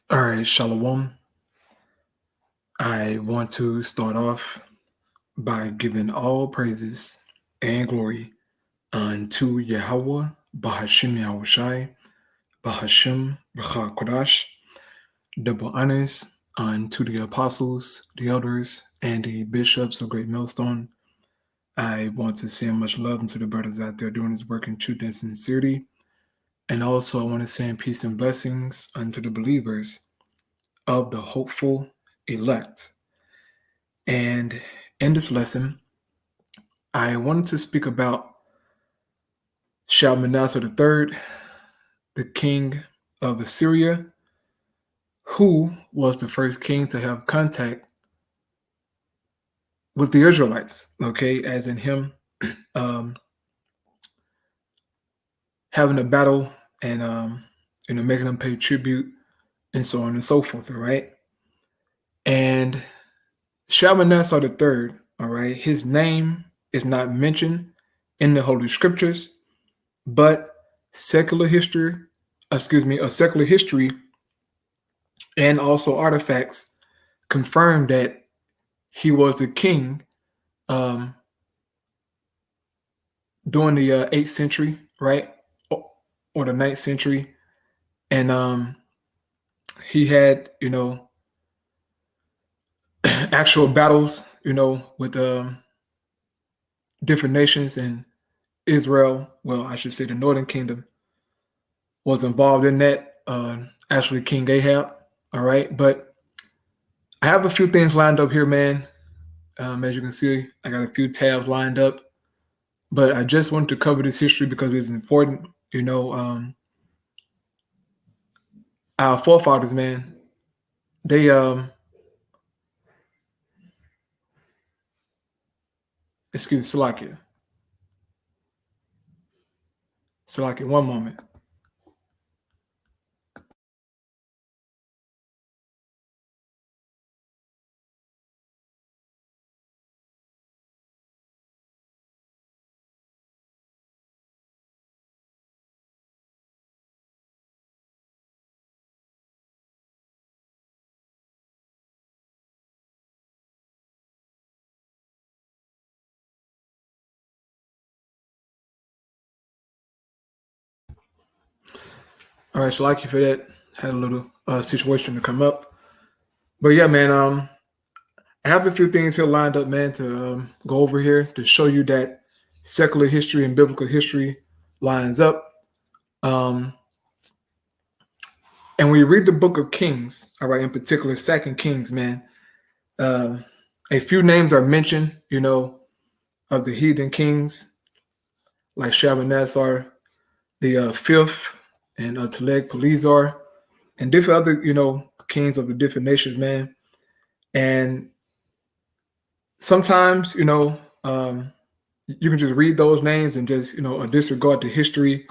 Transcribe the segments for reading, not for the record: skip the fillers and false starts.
All right, Shalom. I want to start off by giving all praises and glory unto Yahweh, Bahashim Yahushai, Bahashim B'cha Kodash, double honors unto the apostles, the elders, and the bishops of Great Millstone. I want to send much love unto the brothers out there doing this work in truth and sincerity. And also, I want to send peace and blessings unto the believers of the hopeful elect. And in this lesson, I wanted to speak about Shalmaneser III, the king of Assyria, who was the first king to have contact with the Israelites, okay, as in him having a battle and making them pay tribute and so on and so forth, all right? And Shalmaneser III, all right, his name is not mentioned in the Holy Scriptures, but secular history and also artifacts confirm that he was the king during the 8th century, right, or the 9th century, and he had actual battles, with different nations, and Israel. Well, I should say the Northern Kingdom was involved in that. Actually, King Ahab. All right, but I have a few things lined up here, man. As you can see, I got a few tabs lined up, but I just wanted to cover this history because it's important. Our forefathers, man, they excuse me, Salakia, one moment. All right, Salakia for that. Had a little situation to come up, but yeah, man. I have a few things here lined up, man, to go over here to show you that secular history and biblical history lines up. And when you read the book of Kings, all right, in particular, Second Kings, man, a few names are mentioned, of the heathen kings, like Shalmaneser, the fifth, and Teleg-Pileser, and different other, kings of the different nations, man. And sometimes, you can just read those names and just, disregard the history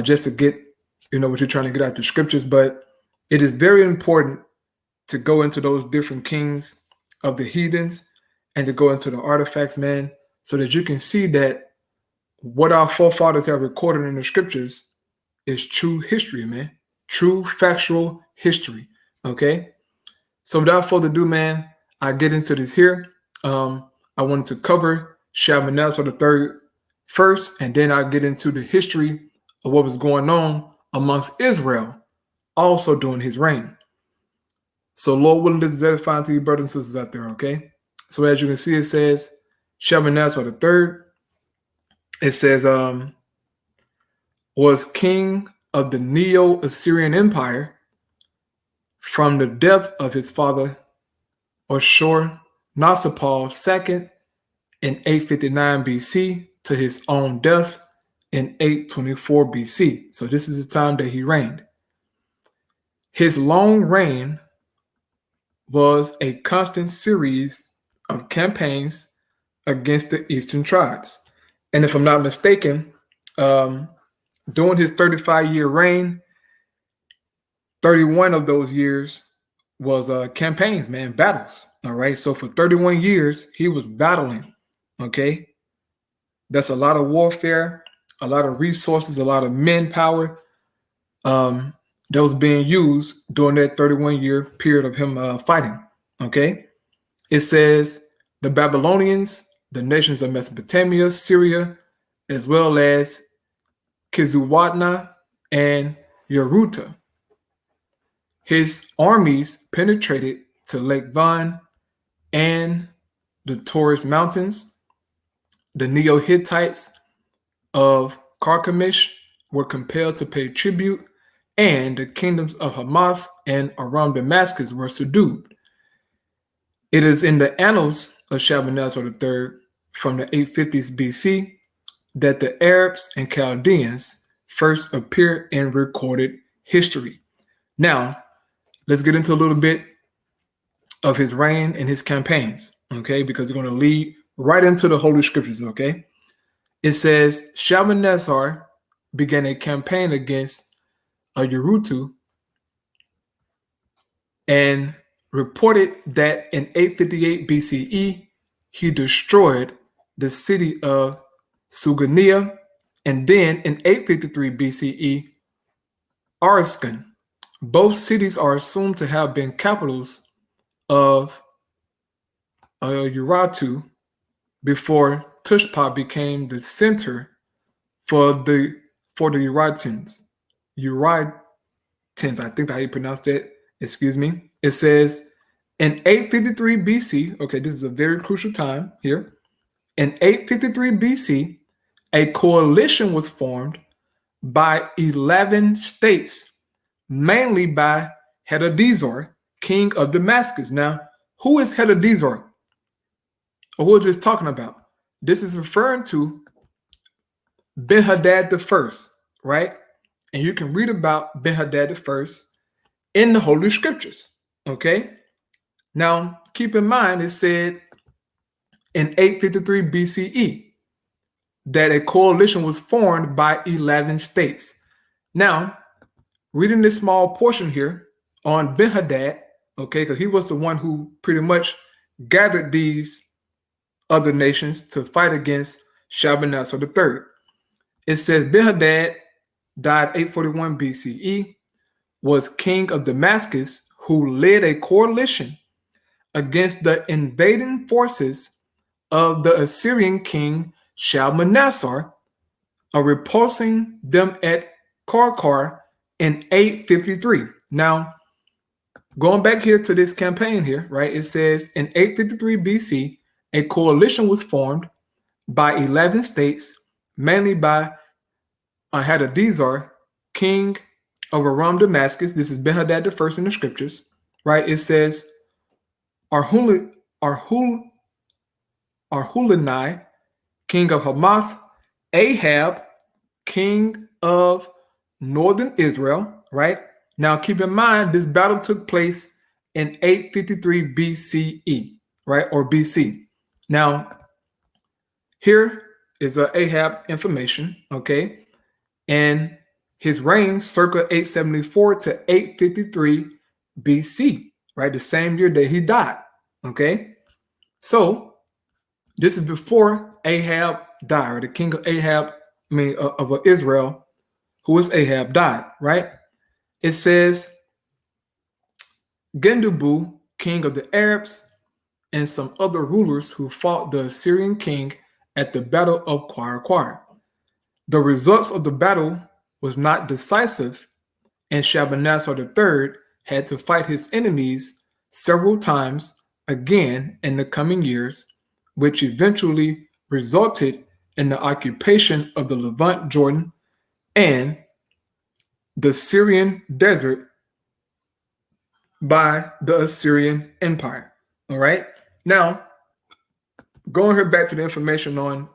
just to get, what you're trying to get out the scriptures. But it is very important to go into those different kings of the heathens and to go into the artifacts, man, so that you can see that what our forefathers have recorded in the scriptures is true history, man. True factual history. Okay. So without further ado, man, I get into this here. I wanted to cover Shalmaneser III first, and then I get into the history of what was going on amongst Israel also during his reign. So Lord willing, this is edifying to you brothers and sisters out there, okay? So as you can see, it says Shalmaneser III. It says was king of the Neo-Assyrian Empire from the death of his father Ashur-nasirpal II in 859 BC to his own death in 824 BC. So this is the time that he reigned. His long reign was a constant series of campaigns against the eastern tribes. And if I'm not mistaken, during his 35-year reign, 31 of those years was campaigns, man, battles. All right. So for 31 years, he was battling. Okay. That's a lot of warfare, a lot of resources, a lot of manpower, that was being used during that 31-year period of him fighting. Okay, it says the Babylonians, the nations of Mesopotamia, Syria, as well as Kizuwatna and Yeruta. His armies penetrated to Lake Van and the Taurus Mountains. The Neo-Hittites of Carchemish were compelled to pay tribute, and the kingdoms of Hamath and around Damascus were subdued. It is in the annals of Shalmaneser III from the 850s BC that the Arabs and Chaldeans first appear in recorded history. Now, let's get into a little bit of his reign and his campaigns, okay? Because we're going to lead right into the Holy Scriptures, okay? It says Shalmaneser began a campaign against Yerutu and reported that in 858 BCE, he destroyed the city of Sugania, and then in 853 BCE, Arskan. Both cities are assumed to have been capitals of Urartu before Tushpa became the center for the Uritans. I think that's how you pronounce that. Excuse me. It says in 853 BC, okay, this is a very crucial time here. In 853 BC, a coalition was formed by 11 states, mainly by Hadadezer, king of Damascus. Now, who is Hadadezer? Or who is this talking about? This is referring to Ben-Hadad I, right? And you can read about Ben-Hadad I in the Holy Scriptures, okay? Now, keep in mind, it said in 853 BCE that a coalition was formed by 11 states. Now, reading this small portion here on Ben-Hadad, okay, because he was the one who pretty much gathered these other nations to fight against Shalmaneser III. It says Ben-Hadad died 841 BCE, was king of Damascus, who led a coalition against the invading forces of the Assyrian king Shalmaneser, repulsing them at Karkar in 853. Now, going back here to this campaign here, right, it says in 853 BC, a coalition was formed by 11 states, mainly by Hadadezer, king of Aram Damascus. This is Ben-Hadad I in the scriptures, right? It says Arhulanai, king of Hamath, Ahab, king of northern Israel, right? Now, keep in mind, this battle took place in 853 BCE, right? Or BC. Now, here is Ahab information, okay? And his reign circa 874 to 853 BC, right? The same year that he died, okay? So this is before Ahab died, or the king of of Israel, who was Ahab, died, right? It says Gendubu, king of the Arabs, and some other rulers who fought the Assyrian king at the battle of Qarqar. The results of the battle was not decisive, and Shalmaneser III had to fight his enemies several times again in the coming years, which eventually resulted in the occupation of the Levant Jordan and the Syrian desert by the Assyrian Empire. All right. Now, going here back to the information on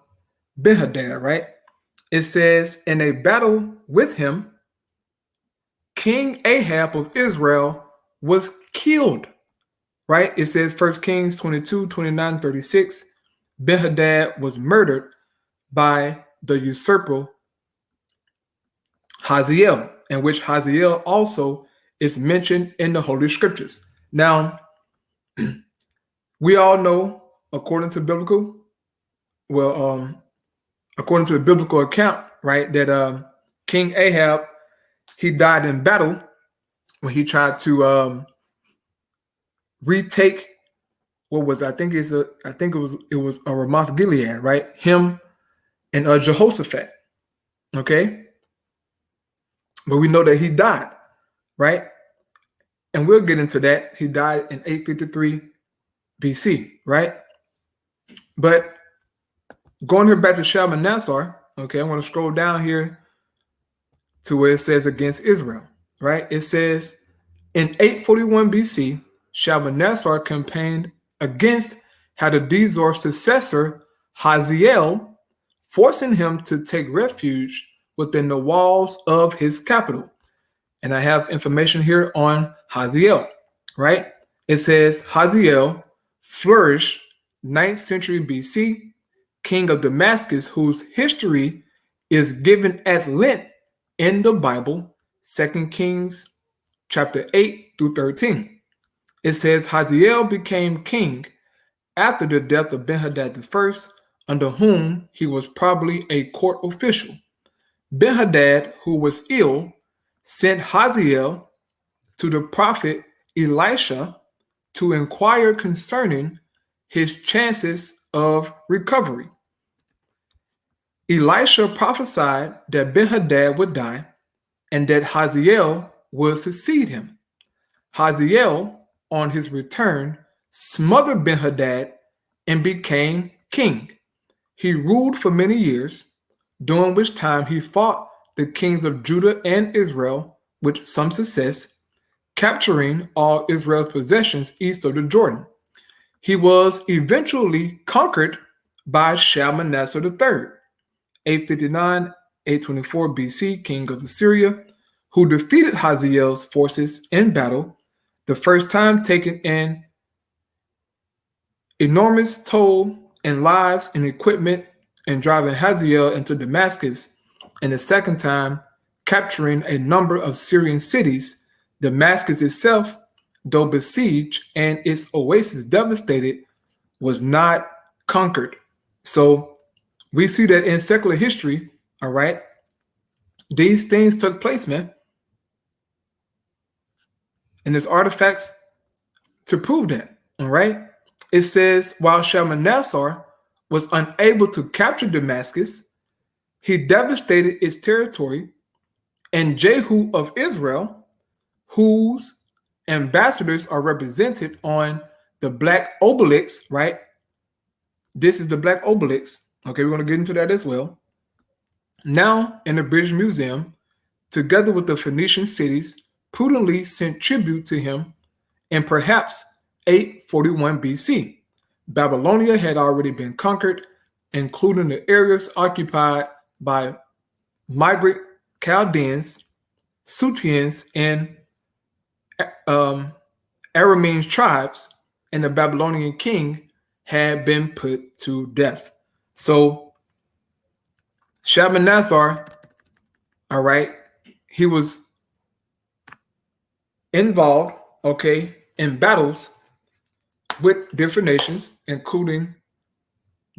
Ben-Hadad, right? It says, in a battle with him, King Ahab of Israel was killed, right? It says 1 Kings 22, 29, 36. Ben-Hadad was murdered by the usurper Hazael, in which Hazael also is mentioned in the Holy Scriptures. Now, we all know, according to the biblical account, right, that King Ahab, he died in battle, when he tried to retake what was I think it was a Ramoth Gilead, right? Him and Jehoshaphat. Okay, but we know that he died, right? And we'll get into that. He died in 853 BC, right? But going here back to Shalmaneser, okay, I'm going to scroll down here to where it says against Israel, right? It says in 841 BC, Shalmaneser campaigned against Hadadezer's successor, Hazael, forcing him to take refuge within the walls of his capital. And I have information here on Hazael, right? It says Hazael flourished 9th century BC, king of Damascus, whose history is given at length in the Bible, 2 Kings chapter 8 through 13. It says Hazael became king after the death of Ben-Hadad I, under whom he was probably a court official. Ben-Hadad, who was ill, sent Hazael to the prophet Elisha to inquire concerning his chances of recovery. Elisha prophesied that Ben-Hadad would die and that Hazael would succeed him. Hazael, on his return, smothered Ben-Hadad and became king. He ruled for many years, during which time he fought the kings of Judah and Israel with some success, capturing all Israel's possessions east of the Jordan. He was eventually conquered by Shalmaneser III, 859, 824 BC, king of Assyria, who defeated Hazael's forces in battle, the first time taking an enormous toll in lives and equipment and driving Hazael into Damascus, and the second time capturing a number of Syrian cities, Damascus itself, though besieged and its oasis devastated, was not conquered. So we see that in secular history, all right, these things took place, man. And there's artifacts to prove that, all right? It says, while Shalmaneser was unable to capture Damascus, he devastated its territory, and Jehu of Israel, whose ambassadors are represented on the black obelisk, right? This is the black obelisk. Okay, we're going to get into that as well. Now, in the British Museum, together with the Phoenician cities, prudently sent tribute to him in perhaps 841 BC. Babylonia had already been conquered, including the areas occupied by migrant Chaldeans, Sutians, and Aramean tribes, and the Babylonian king had been put to death. So Shalmaneser, all right, he was involved, okay, in battles with different nations, including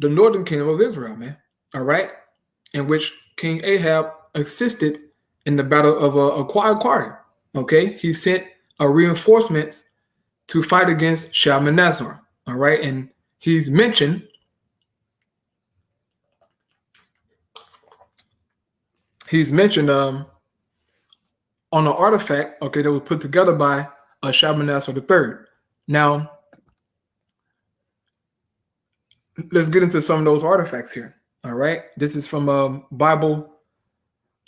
the northern kingdom of Israel, man, all right, in which King Ahab assisted in the battle of Aquia. Okay, he sent reinforcements to fight against Shalmaneser, all right, and he's mentioned on an artifact, okay, that was put together by Shalmaneser III. Now, let's get into some of those artifacts here. All right, this is from a Bible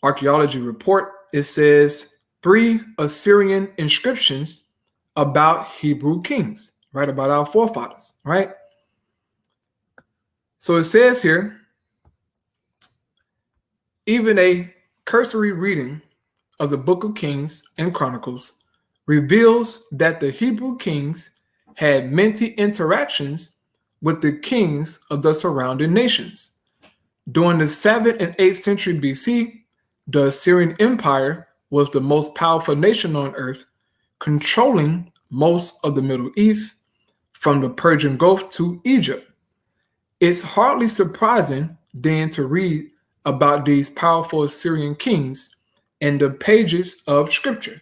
archaeology report. It says 3 Assyrian inscriptions about Hebrew kings, right, about our forefathers, right? So it says here, even a cursory reading of the Book of Kings and Chronicles reveals that the Hebrew kings had many interactions with the kings of the surrounding nations. During the 7th and 8th century BC, the Assyrian Empire was the most powerful nation on earth, controlling most of the Middle East from the Persian Gulf to Egypt. It's hardly surprising then to read about these powerful Assyrian kings in the pages of Scripture.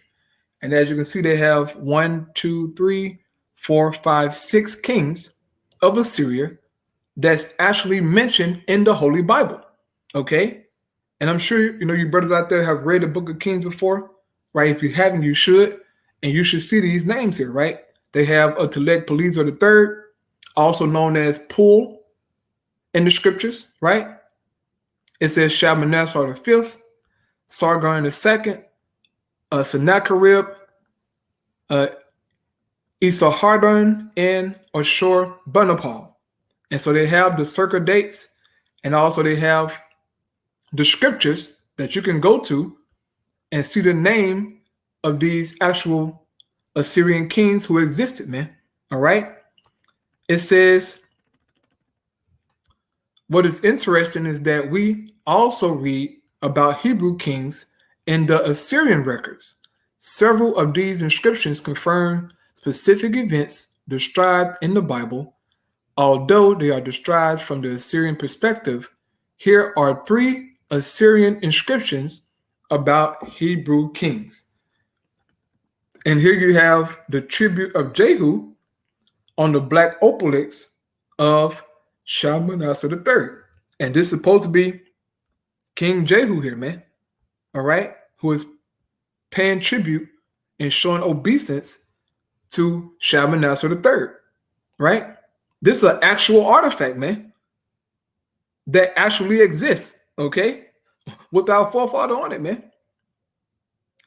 And as you can see, they have 1, 2, 3, 4, 5, 6 kings of Assyria that's actually mentioned in the Holy Bible. Okay. And I'm sure, you brothers out there have read the book of Kings before, right? If you haven't, you should. And you should see these names here, right? They have a Tiglath-Pileser III, also known as Pul in the scriptures, right? It says Shalmaneser V, Sargon II, Sennacherib, Esarhaddon, and Ashur-banipal. And so they have the circa dates, and also they have the scriptures that you can go to and see the name of these actual Assyrian kings who existed, man. All right. It says, what is interesting is that we also read about Hebrew kings in the Assyrian records. Several of these inscriptions confirm specific events described in the Bible. Although they are described from the Assyrian perspective, here are 3 Assyrian inscriptions about Hebrew kings. And here you have the tribute of Jehu on the black obelisk of Shalmaneser III. And this is supposed to be King Jehu here, man. All right? Who is paying tribute and showing obeisance to Shalmaneser III. Right? This is an actual artifact, man, that actually exists, okay? With our forefather on it, man.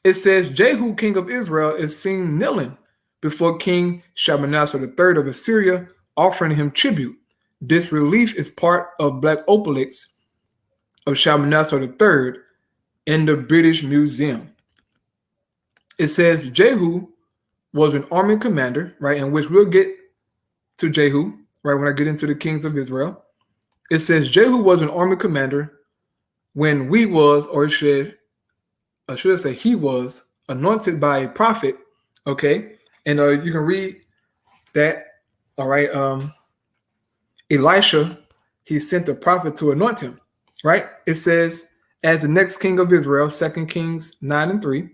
It says Jehu, king of Israel, is seen kneeling before King Shalmaneser III of Assyria, offering him tribute. This relief is part of black obelisk of Shalmaneser III in the British Museum. It says Jehu was an army commander, right, in which we'll get to Jehu, right, when I get into the kings of Israel. It says Jehu was an army commander when he was anointed by a prophet, okay? And you can read that, all right? Elisha, he sent the prophet to anoint him, right? It says, as the next king of Israel, 2 Kings 9:3,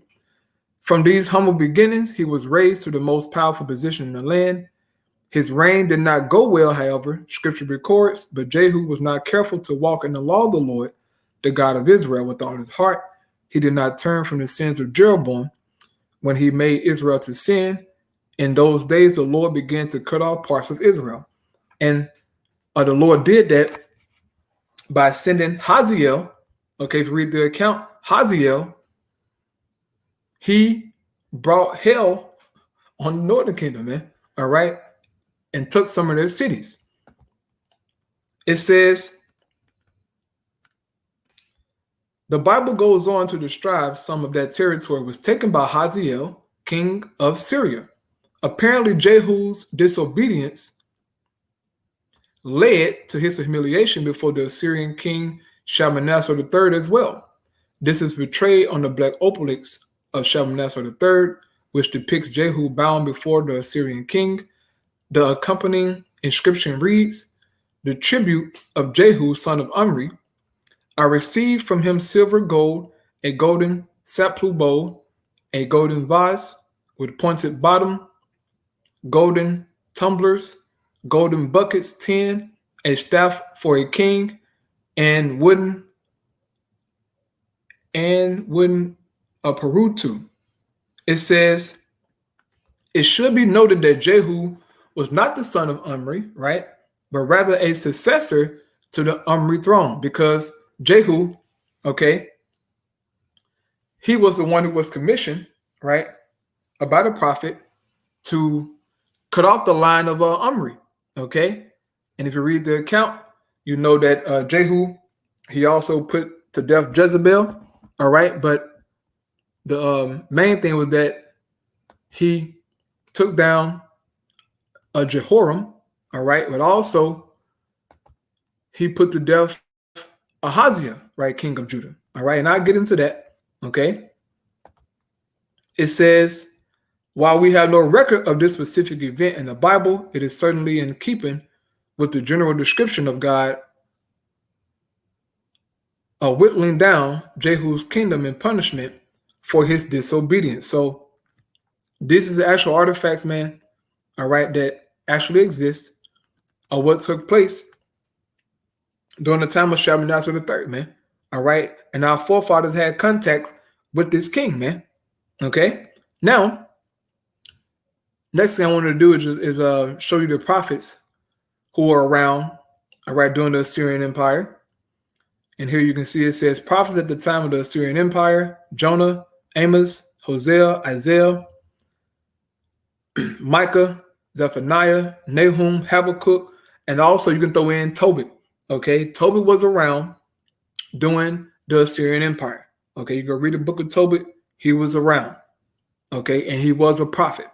from these humble beginnings, he was raised to the most powerful position in the land. His reign did not go well, however, scripture records, but Jehu was not careful to walk in the law of the Lord, the God of Israel, with all his heart. He did not turn from the sins of Jeroboam when he made Israel to sin. In those days, the Lord began to cut off parts of Israel. And the Lord did that by sending Hazael. Okay, if you read the account, Hazael, he brought hell on the northern kingdom, man. All right, and took some of their cities. It says, the Bible goes on to describe some of that territory was taken by Hazael, king of Syria. Apparently, Jehu's disobedience led to his humiliation before the Assyrian king Shalmaneser III as well. This is portrayed on the black obelisk of Shalmaneser III, which depicts Jehu bowing before the Assyrian king. The accompanying inscription reads, the tribute of Jehu, son of Omri. I received from him silver, gold, a golden saplu bowl, a golden vase with pointed bottom, golden tumblers, golden buckets 10, a staff for a king, and wooden perutu. It says, it should be noted that Jehu was not the son of Omri, right? But rather a successor to the Omri throne, because Jehu, okay, he was the one who was commissioned, right, by the prophet to cut off the line of Omri, okay? And if you read the account, you know that Jehu, he also put to death Jezebel, all right? But the main thing was that he took down Jehoram, all right? But also he put to death Ahaziah, right, king of Judah, all right? And I'll get into that, okay? It says, while we have no record of this specific event in the Bible, it is certainly in keeping with the general description of God whittling down Jehu's kingdom in punishment for his disobedience. So This is the actual artifacts, man, all right, that actually exist of what took place during the time of Shalmaneser III, man. All right. And our forefathers had contact with this king, man. Okay. Now, next thing I want to do is show you the prophets who were around, all right, during the Assyrian Empire. And here you can see it says prophets at the time of the Assyrian Empire: Jonah, Amos, Hosea, Isaiah, Micah, Zephaniah, Nahum, Habakkuk, and also you can throw in Tobit. Okay, Tobit was around during the Assyrian Empire. Okay, you go read the book of Tobit. He was around. Okay, and he was a prophet,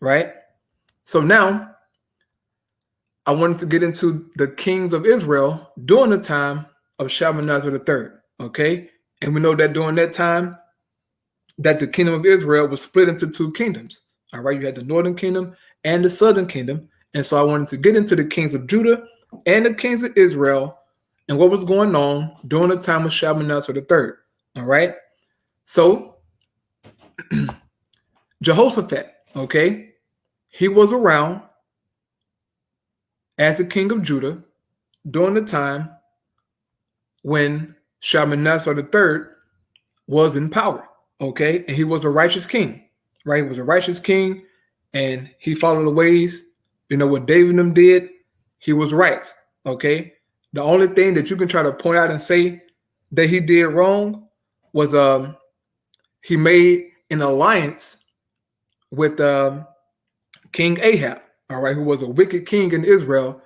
right? So now I wanted to get into the kings of Israel during the time of Shalmaneser III. Okay, and we know that during that time that the kingdom of Israel was split into two kingdoms. All right, you had the northern kingdom and the southern kingdom. And so I wanted to get into the kings of Judah and the kings of Israel and what was going on during the time of Shalmaneser III. All right. So Jehoshaphat, okay, he was around as the king of Judah during the time when Shalmaneser III was in power. Okay. And he was a righteous king, right? He was a righteous king and he followed the ways, what David and them did. He was right. Okay. The only thing that you can try to point out and say that he did wrong was he made an alliance with King Ahab, all right, who was a wicked king in Israel.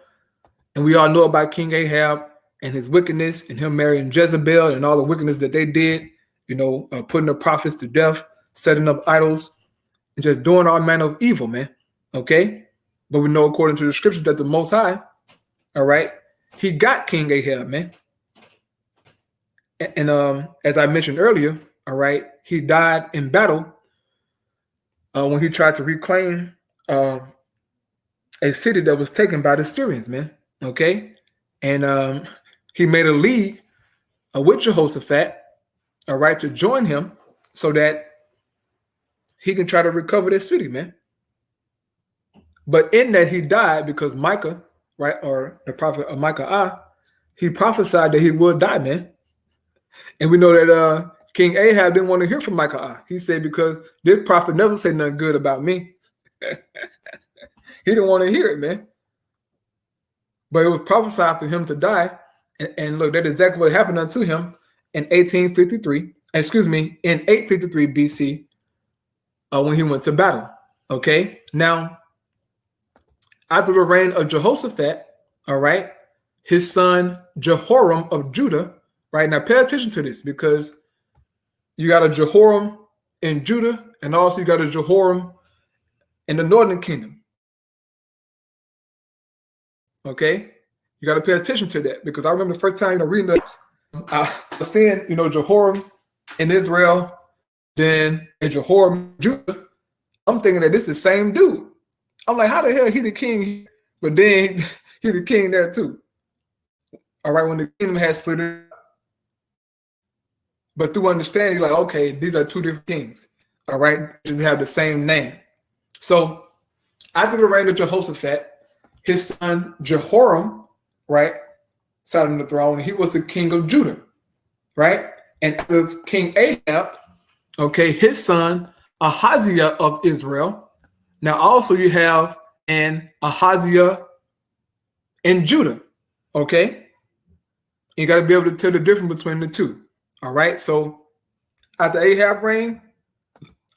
And we all know about King Ahab and his wickedness and him marrying Jezebel and all the wickedness that they did, putting the prophets to death, setting up idols, and just doing all manner of evil, man. Okay. But we know according to the scriptures that the Most High, all right, he got King Ahab, man. And as I mentioned earlier, all right, he died in battle when he tried to reclaim a city that was taken by the Syrians, man. Okay. And he made a league with Jehoshaphat, all right, to join him so that he can try to recover that city, man. But in that he died because Micah, right, or the prophet of Micah, he prophesied that he would die, man. And we know that King Ahab didn't want to hear from Micah. He said, because this prophet never said nothing good about me. He didn't want to hear it, man. But it was prophesied for him to die. And look, that's exactly what happened unto him in 853 BC when he went to battle. Okay. Now, after the reign of Jehoshaphat, all right, his son Jehoram of Judah, right? Now pay attention to this because you got a Jehoram in Judah and also you got a Jehoram in the northern kingdom. Okay, you got to pay attention to that because I remember the first time reading this, I was seeing Jehoram in Israel, then in Jehoram in Judah. I'm thinking that this is the same dude. I'm like, how the hell he the king? But then he the king there too. All right, when the kingdom has split it. But through understanding, like, okay, these are two different kings. All right, just have the same name. So after the reign of Jehoshaphat, his son Jehoram, right, sat on the throne. He was the king of Judah, right? And after King Ahab, okay, his son Ahaziah of Israel. Now also you have an Ahaziah in Judah, okay? You got to be able to tell the difference between the two, all right? So after Ahab reigned,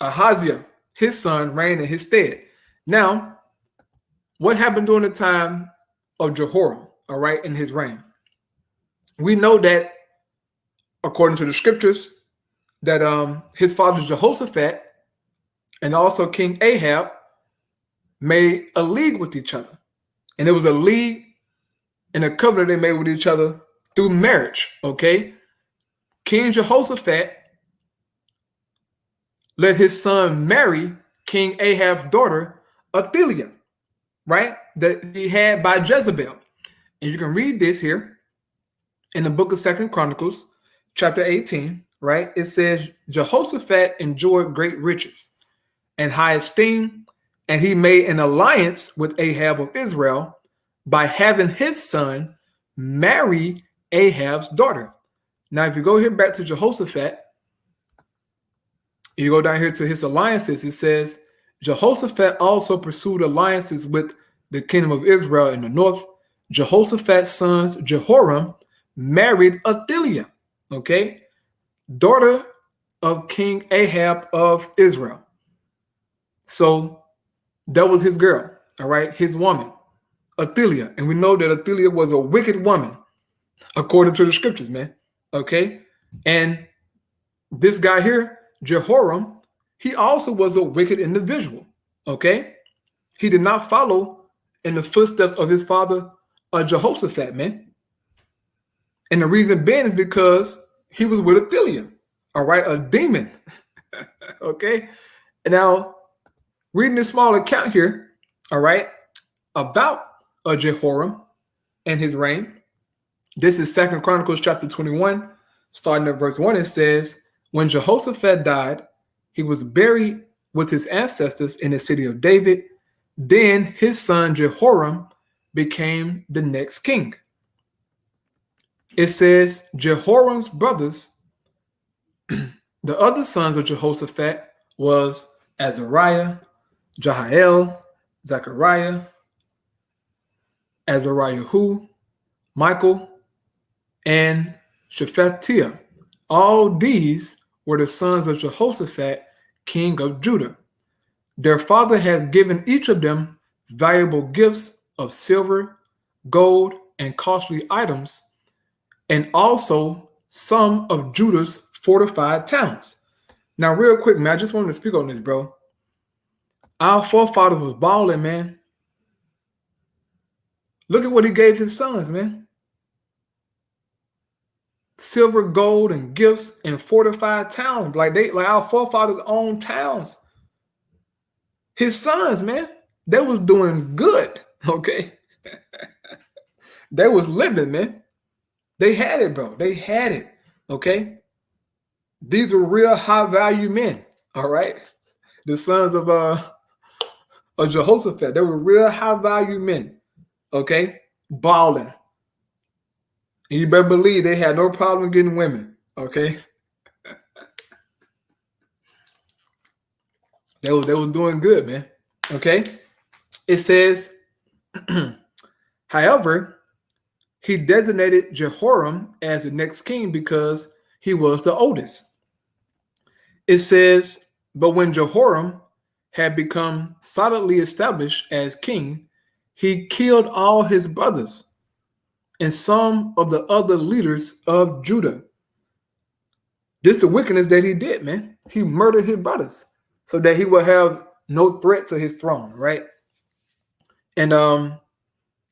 Ahaziah, his son, reigned in his stead. Now, what happened during the time of Jehoram, all right, in his reign? We know that, according to the scriptures, that his father Jehoshaphat and also King Ahab made a league with each other. And it was a league and a covenant they made with each other through marriage, okay? King Jehoshaphat let his son marry King Ahab's daughter, Athaliah, right? That he had by Jezebel. And you can read this here in the book of 2 Chronicles, chapter 18, right? It says, Jehoshaphat enjoyed great riches and high esteem, and he made an alliance with Ahab of Israel by having his son marry Ahab's daughter. Now, if you go here back to Jehoshaphat, you go down here to his alliances, it says, Jehoshaphat also pursued alliances with the kingdom of Israel in the north. Jehoshaphat's sons, Jehoram, married Athaliah, okay, daughter of King Ahab of Israel. So that was his girl, all right, his woman, Athaliah. And we know that Athaliah was a wicked woman, according to the scriptures, man, okay? And this guy here, Jehoram, he also was a wicked individual, okay? He did not follow in the footsteps of his father, Jehoshaphat, man. And the reason being is because he was with Athaliah, all right, a demon, okay? And now, reading this small account here, all right, about Jehoram and his reign. This is 2 Chronicles chapter 21, starting at verse 1. It says, when Jehoshaphat died, he was buried with his ancestors in the city of David. Then his son Jehoram became the next king. It says Jehoram's brothers, the other sons of Jehoshaphat, was Azariah, Jehiel, Zechariah, Azariahu, Michael, and Shephatiah. All these were the sons of Jehoshaphat, king of Judah. Their father had given each of them valuable gifts of silver, gold, and costly items, and also some of Judah's fortified towns. Now, real quick, man, I just wanted to speak on this, bro. Our forefathers was balling, man. Look at what he gave his sons, man. Silver, gold, and gifts and fortified towns. Like our forefathers owned towns. His sons, man, they was doing good, okay? They was living, man. They had it, bro. They had it, okay? These were real high-value men, all right? The sons of Jehoshaphat, they were real high-value men, okay? Balling. And you better believe they had no problem getting women, okay? They was doing good, man, okay? It says, however, he designated Jehoram as the next king because he was the oldest. It says, but when Jehoram had become solidly established as king, he killed all his brothers and some of the other leaders of Judah. This is the wickedness that he did, man. He murdered his brothers so that he would have no threat to his throne, right? And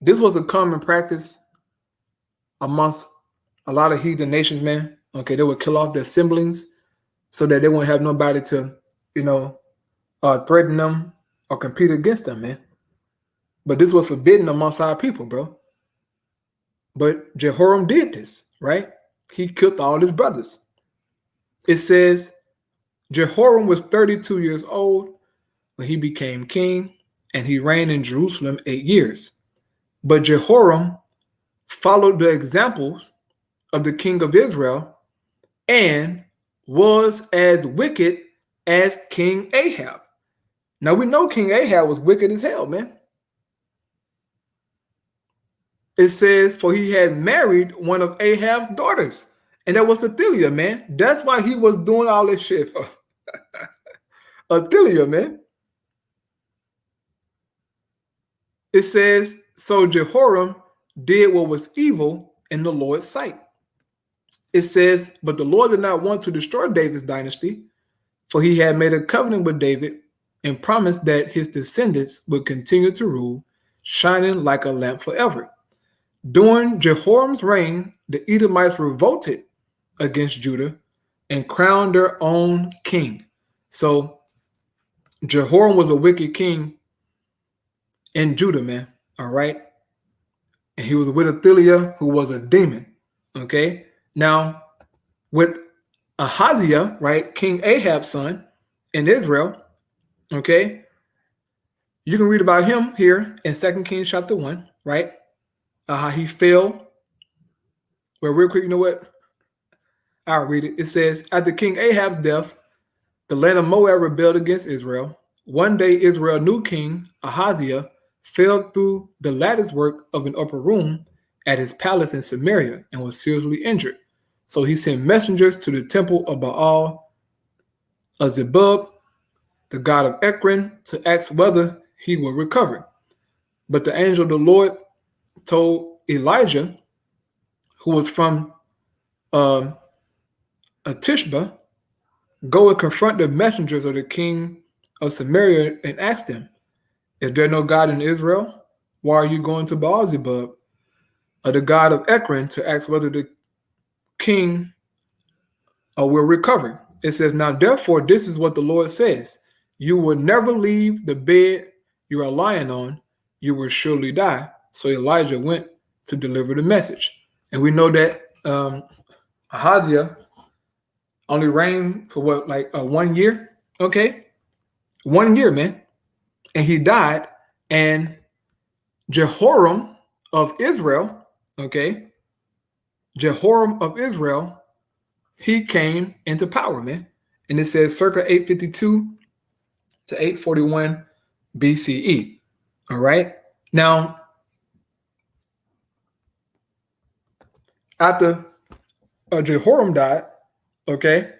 this was a common practice amongst a lot of heathen nations, man. Okay, they would kill off their siblings so that they won't have nobody to, threaten them or compete against them, man. But this was forbidden amongst our people, bro. But Jehoram did this, right? He killed all his brothers. It says Jehoram was 32 years old when he became king, and he reigned in Jerusalem 8 years. But Jehoram followed the examples of the king of Israel and was as wicked as King Ahab. Now we know King Ahab was wicked as hell, man. It says, for he had married one of Ahab's daughters, and that was Athaliah, man. That's why he was doing all this shit for Athaliah, man. It says, so Jehoram did what was evil in the Lord's sight. It says, but the Lord did not want to destroy David's dynasty, for he had made a covenant with David and promised that his descendants would continue to rule, shining like a lamp forever. During Jehoram's reign, the Edomites revolted against Judah and crowned their own king. So Jehoram was a wicked king in Judah, man. All right. And he was with Athaliah, who was a demon. Okay. Now, with Ahaziah, right, King Ahab's son in Israel, Okay. You can read about him here in 2 Kings chapter 1, right? How he fell. Well, real quick, you know what? I'll read it. It says, after King Ahab's death, the land of Moab rebelled against Israel. One day, Israel's new king, Ahaziah, fell through the lattice work of an upper room at his palace in Samaria and was seriously injured. So he sent messengers to the temple of Baal Zebub, the god of Ekron, to ask whether he would recover. But the angel of the Lord told Elijah, who was from Tishba, go and confront the messengers of the king of Samaria and ask them, is there no God in Israel? Why are you going to Baal-zebub, the god of Ekron, to ask whether the king will recover? It says, now therefore, this is what the Lord says. You will never leave the bed you are lying on. You will surely die. So Elijah went to deliver the message. And we know that Ahaziah only reigned for what, like 1 year? Okay. 1 year, man. And he died. And Jehoram of Israel, okay, Jehoram of Israel, he came into power, man. And it says circa 852 to 841 BCE. All right. Now, after Jehoram died, okay,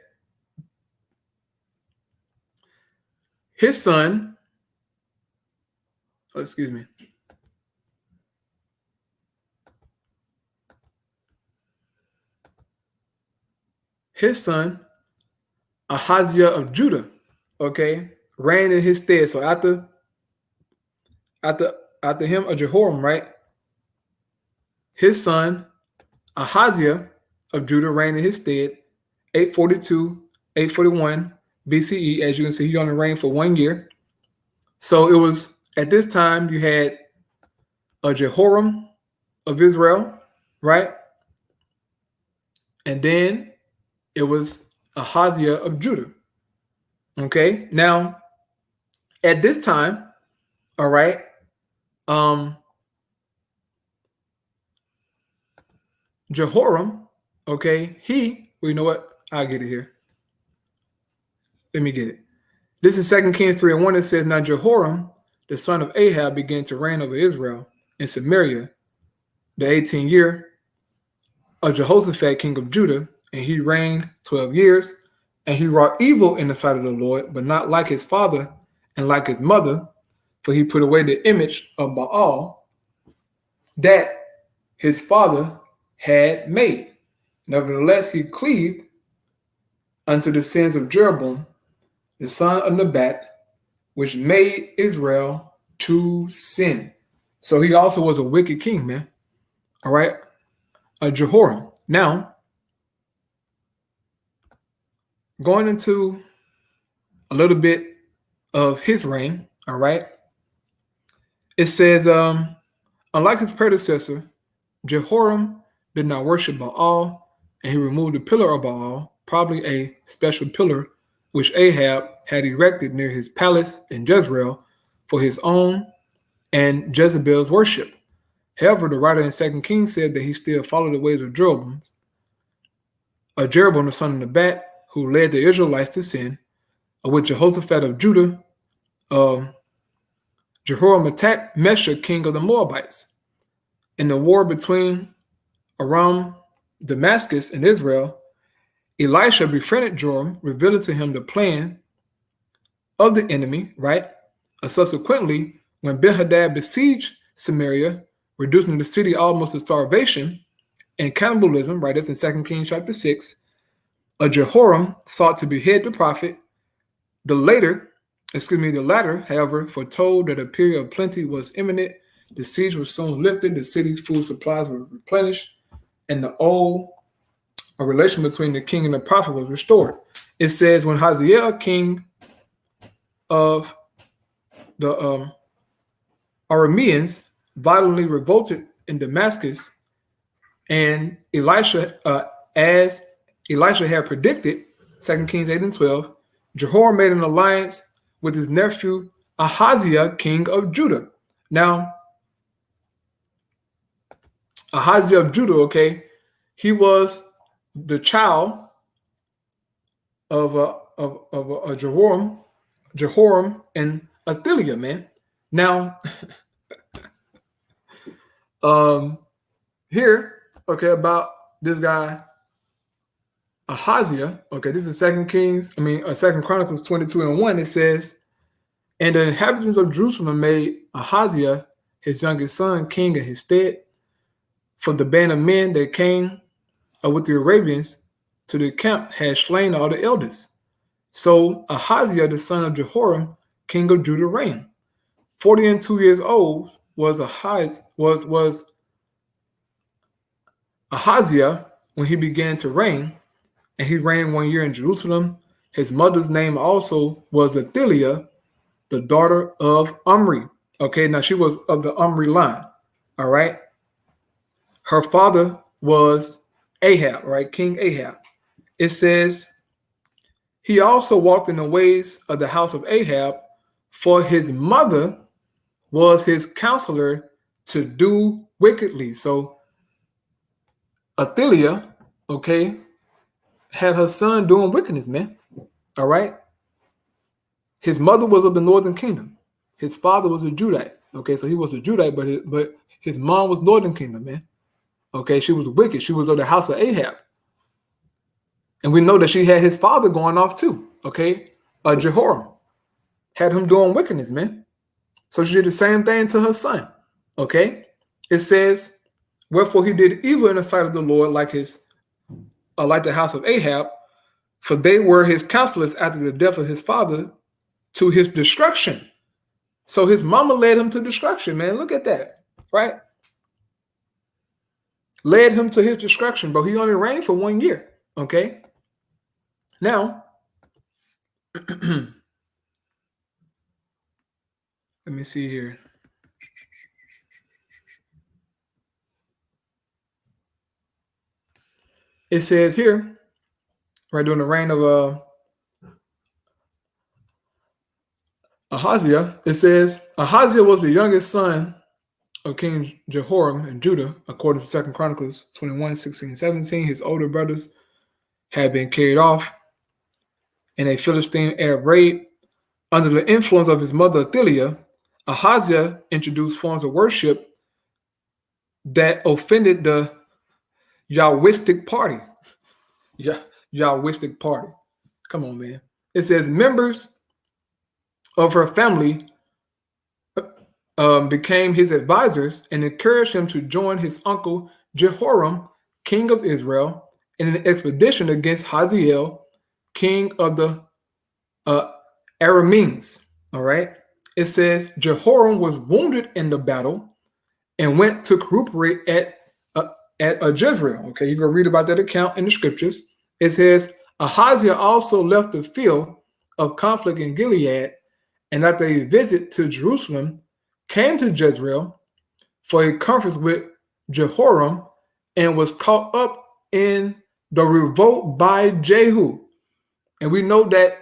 his son, excuse me, his son, Ahaziah of Judah, okay, reigned in his stead. So after him, Jehoram, right? His son, Ahaziah of Judah, reigned in his stead, 842, 841 BCE. As you can see, he only reigned for 1 year. So it was at this time you had Jehoram of Israel, right? And then it was Ahaziah of Judah. Okay. Now, at this time, all right, Jehoram, okay, well, you know what? I'll get it here. Let me get it. This is 2 Kings 3:1. It says, now Jehoram, the son of Ahab, began to reign over Israel in Samaria the 18th year of Jehoshaphat, king of Judah, and he reigned 12 years, and he wrought evil in the sight of the Lord, but not like his father and like his mother, for he put away the image of Baal that his father had made. Nevertheless, he cleaved unto the sins of Jeroboam, the son of Nebat, which made Israel to sin. So he also was a wicked king, man. All right. Jehoram. Now, going into a little bit of his reign, all right, it says, unlike his predecessor, Jehoram did not worship Baal, and he removed the pillar of Baal, probably a special pillar which Ahab had erected near his palace in Jezreel for his own and Jezebel's worship. However, the writer in 2 Kings said that he still followed the ways of Jeroboam, the son of Nebat, who led the Israelites to sin, with Jehoshaphat of Judah. Jehoram attacked Mesha, king of the Moabites. In the war between Aram, Damascus, and Israel, Elisha befriended Joram, revealing to him the plan of the enemy, right? Subsequently, when Ben-Hadad besieged Samaria, reducing the city almost to starvation and cannibalism, right? That's in 2 Kings chapter 6. Jehoram sought to behead the prophet. The latter, however, foretold that a period of plenty was imminent. The siege was soon lifted, the city's food supplies were replenished, and the old relation between the king and the prophet was restored. It says, when Hazael, king of the Arameans, violently revolted in Damascus, and Elisha, as Elisha had predicted, 2 Kings 8 and 12, Jehoram made an alliance with his nephew Ahaziah, king of Judah. Now, Ahaziah of Judah, okay, he was the child of Jehoram and Athaliah, man. Now, here, okay, about this guy Ahaziah. Okay, this is Second Chronicles 22:1. It says, and the inhabitants of Jerusalem made Ahaziah, his youngest son, king in his stead. For the band of men that came with the Arabians to the camp had slain all the elders. So Ahaziah, the son of Jehoram, king of Judah, reigned. 42 years old was Ahaziah when he began to reign, and he reigned 1 year in Jerusalem. His mother's name also was Athaliah, the daughter of Omri. Okay, now she was of the Omri line. All right. Her father was Ahab, right? King Ahab. It says, he also walked in the ways of the house of Ahab, for his mother was his counselor to do wickedly. So Athaliah, okay, had her son doing wickedness, man. All right. His mother was of the northern kingdom. His father was a Judite. Okay, so he was a Judite, but his mom was northern kingdom, man. Okay, she was wicked. She was of the house of Ahab. And we know that she had his father going off too. Okay, Jehoram had him doing wickedness, man. So she did the same thing to her son. Okay, it says, wherefore he did evil in the sight of the Lord, like the house of Ahab, for they were his counselors after the death of his father to his destruction. So his mama led him to destruction, man. Look at that, right? Led him to his destruction, but he only reigned for 1 year. Okay. Now, let me see here. It says here, right during the reign of Ahaziah, it says, Ahaziah was the youngest son of King Jehoram in Judah, according to 2 Chronicles 21:16-17. His older brothers had been carried off in a Philistine Arab raid. Under the influence of his mother Athaliah, Ahaziah introduced forms of worship that offended the Yahwistic party. Yahwistic party. Come on, man. It says members of her family became his advisors and encouraged him to join his uncle Jehoram, king of Israel, in an expedition against Hazael, king of the Arameans. All right. It says Jehoram was wounded in the battle and went to recuperate at Jezreel. Okay, you go read about that account in the scriptures. It says Ahaziah also left the field of conflict in Gilead, and after a visit to Jerusalem, came to Jezreel for a conference with Jehoram, and was caught up in the revolt by Jehu. And we know that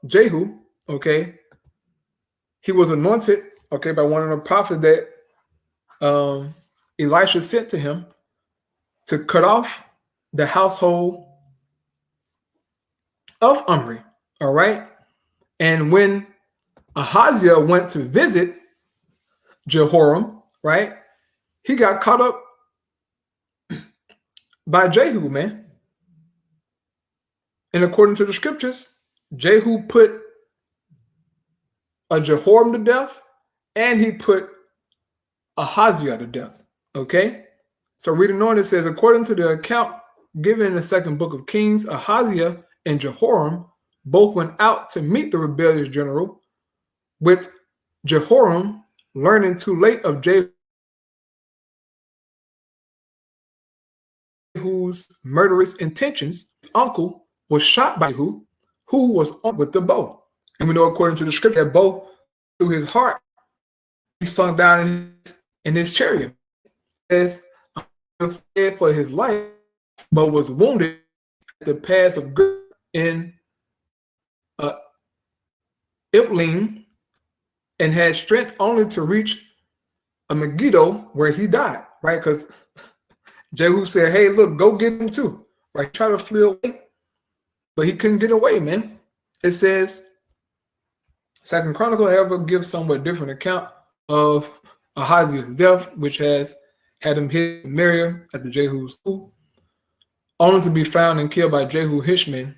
Jehu, okay, he was anointed, okay, by one of the prophets that Elisha sent to him to cut off the household of Omri. All right. And when Ahaziah went to visit Jehoram, right, he got caught up by Jehu, man. And according to the scriptures, Jehu put Jehoram to death, and he put Ahaziah to death. Okay. So reading on, it says, according to the account given in the second book of Kings, Ahaziah and Jehoram both went out to meet the rebellious general, with Jehoram learning too late of Jehu's murderous intentions. His uncle was shot by Jehu, who was armed with the bow. And we know, according to the scripture, that bow through his heart, he sunk down in his chariot. As fled for his life, but was wounded at the pass of Gur in Iblim, and had strength only to reach a Megiddo where he died, right? Because Jehu said, hey, look, go get him too. Right? Try to flee away, but he couldn't get away, man. It says, Second Chronicle, however, gives somewhat different account of Ahaziah's death, which has had him hit Samaria at the Jehu's school, only to be found and killed by Jehu Hishman,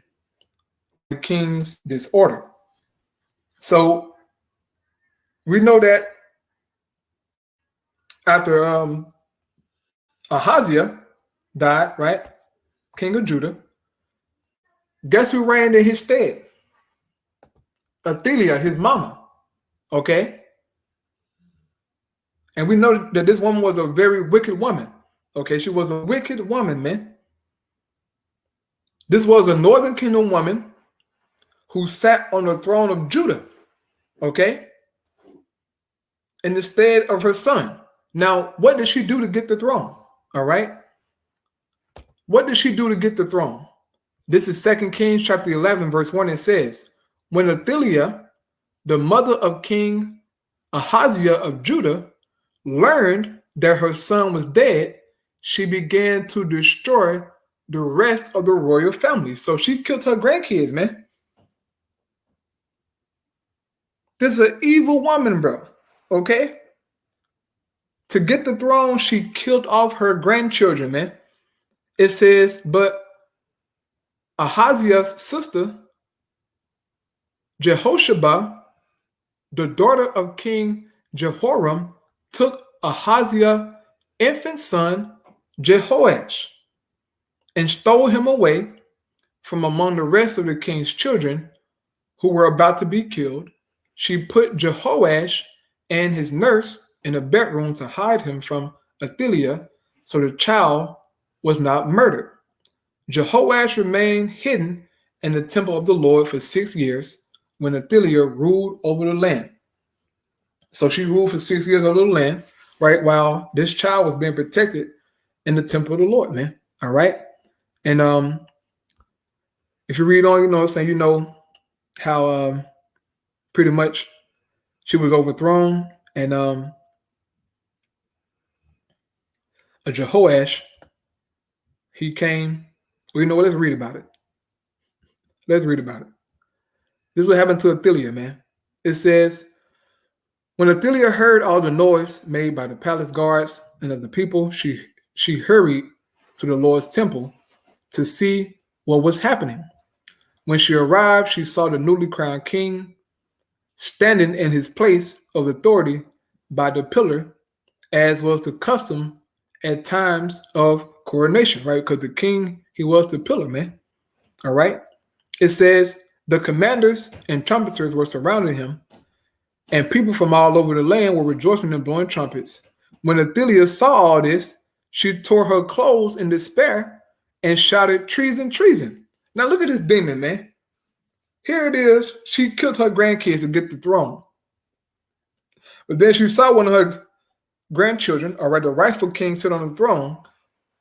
the king's disorder. So we know that after Ahaziah died, right, king of Judah, guess who reigned in his stead? Athaliah, his mama, okay? And we know that this woman was a very wicked woman, okay? She was a wicked woman, man. This was a northern kingdom woman who sat on the throne of Judah, okay, in the stead of her son. Now, what did she do to get the throne? All right. What did she do to get the throne? This is 2 Kings chapter 11, verse 1. It says, when Athaliah, the mother of King Ahaziah of Judah, learned that her son was dead, she began to destroy the rest of the royal family. So she killed her grandkids, man. This is an evil woman, bro. Okay? To get the throne, she killed off her grandchildren, man. It says, but Ahaziah's sister, Jehoshaphat, the daughter of King Jehoram, took Ahaziah's infant son, Jehoash, and stole him away from among the rest of the king's children who were about to be killed. She put Jehoash and his nurse in a bedroom to hide him from Athaliah, so the child was not murdered. Jehoash remained hidden in the temple of the Lord for 6 years when Athaliah ruled over the land. So she ruled for 6 years over the land, right, while this child was being protected in the temple of the Lord, man. All right. And if you read on, you know how pretty much she was overthrown, and a Jehoash, he came. Well, let's read about it. Let's read about it. This is what happened to Athaliah, man. It says, when Athaliah heard all the noise made by the palace guards and of the people, she hurried to the Lord's temple to see what was happening. When she arrived, she saw the newly crowned king standing in his place of authority by the pillar, as was the custom at times of coronation, right? Because the king, he was the pillar, man. All right. It says the commanders and trumpeters were surrounding him, and people from all over the land were rejoicing and blowing trumpets. When Athaliah saw all this, she tore her clothes in despair and shouted, treason, treason. Now look at this demon, man. Here it is. She killed her grandkids to get the throne. But then she saw one of her grandchildren, all right, the rightful king, sit on the throne.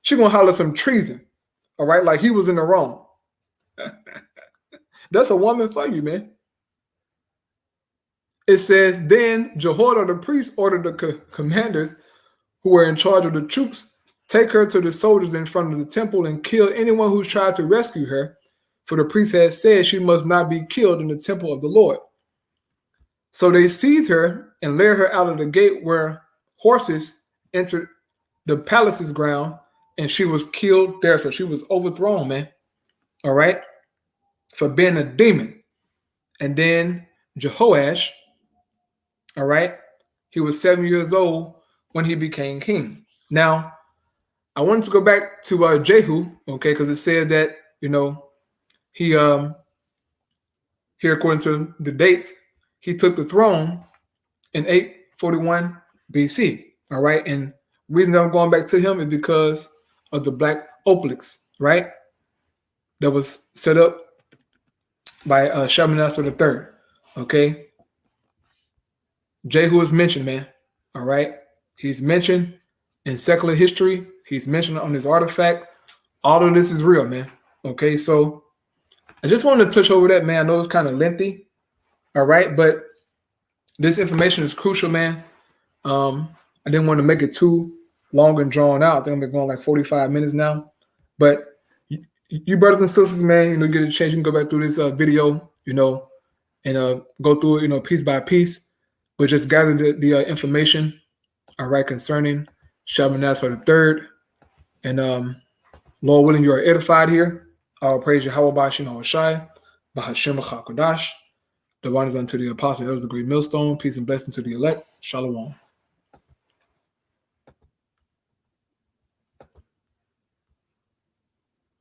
She gonna holler some treason, all right, like he was in the wrong. That's a woman for you, man. It says, then Jehoiada the priest ordered the commanders who were in charge of the troops, take her to the soldiers in front of the temple and kill anyone who tried to rescue her. For the priest had said she must not be killed in the temple of the Lord. So they seized her and led her out of the gate where horses entered the palace's ground, and she was killed there. So she was overthrown, man. All right. For being a demon. And then Jehoash, all right, he was 7 years old when he became king. Now, I wanted to go back to Jehu, okay, because it said that, he here, according to the dates, he took the throne in 841 BC. All right. And the reason that I'm going back to him is because of the black obelisk, right? That was set up by Shalmaneser III. Okay. Jehu is mentioned, man. All right. He's mentioned in secular history. He's mentioned on his artifact. All of this is real, man. Okay. So I just wanted to touch over that, man. I know it's kind of lengthy, All right, but this information is crucial, man. I didn't want to make it too long and drawn out. I think I'm going like 45 minutes now. But you brothers and sisters, man, you know, get a chance, you can go back through this video, you know, and go through it, you know, piece by piece, but just gather the information, all right, concerning Shalmaneser the third. And Lord willing, you are edified here. I'll praise Yahweh Bashim Hoshai, Bahashem Chakadash. The one is unto the apostle, that was the great millstone. Peace and blessing to the elect. Shalom.